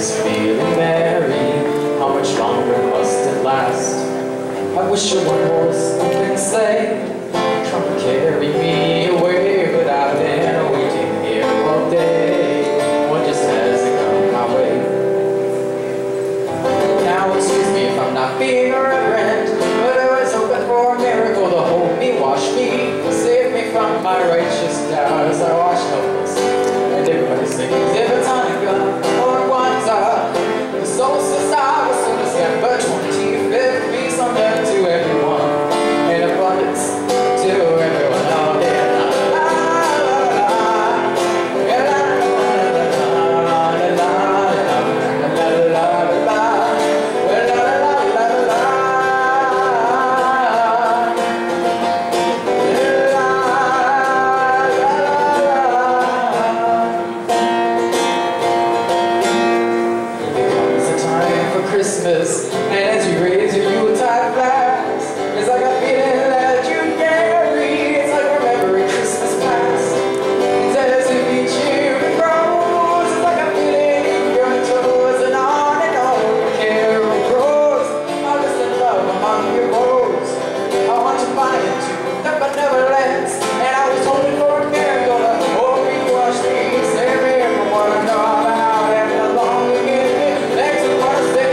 is feeling merry. How much longer must it last? I wish a one-horse open sleigh come and carry me away, but I've been waiting here all day. One just hasn't come my way. Now excuse me if I'm not being irreverent, but I was hoping for a miracle to hold me, wash me, save me from my righteous doubts. I wash helpless, and everybody sings Ivatanaka or Kwanzaa. The solstice I was soon December 25th, peace on earth to everyone, in abundance to everyone out there. Christmas, and as you raise your Yuletide glass, it's like a feeling that you carry. It's like remembering Christmas past. It's as if each year it grows. It's like a feeling your toes, and on your carol grows. I'll just in love among your woes. I want to find it too, but never lets. And I was hoping for a miracle to hold me, wash me, save me from what I know about, and the longer it next to what I say.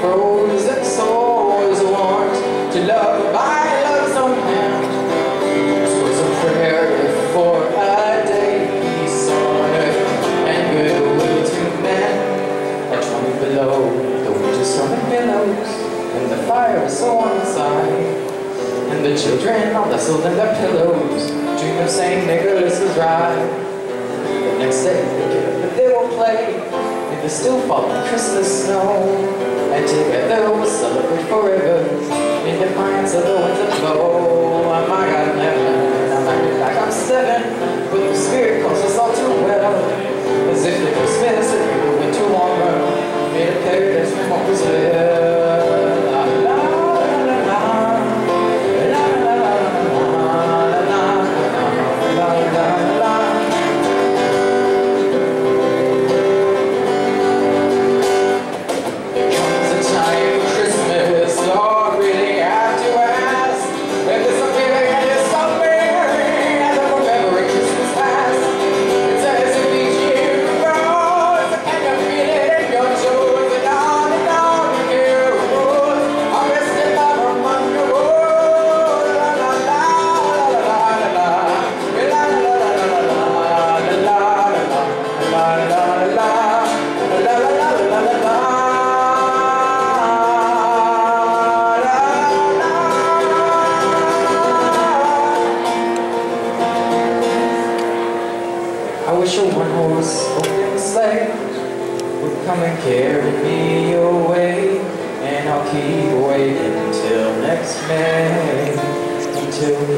Frozen souls want to love by love's own hand. This was a prayer for a day, peace on earth and goodwill to men. At 20 below, the winter's from pillows, and the fire is so on the side, and the children all nestled in their pillows dream of St. Nicholas's ride. The next day they get up and they will play in the still falling Christmas snow. And together we'll celebrate forever in defiance of the winds that blow. Oh my God, I'm 11, and I'm acting like I'm 7, but the spirit calls us all too well, as if the Christmas that we went to warmer made a paradise from what was there. La la la la la, la la la la la la la la. I wish a one-horse open sleigh would come and carry me away, and I'll keep waiting till next May, until we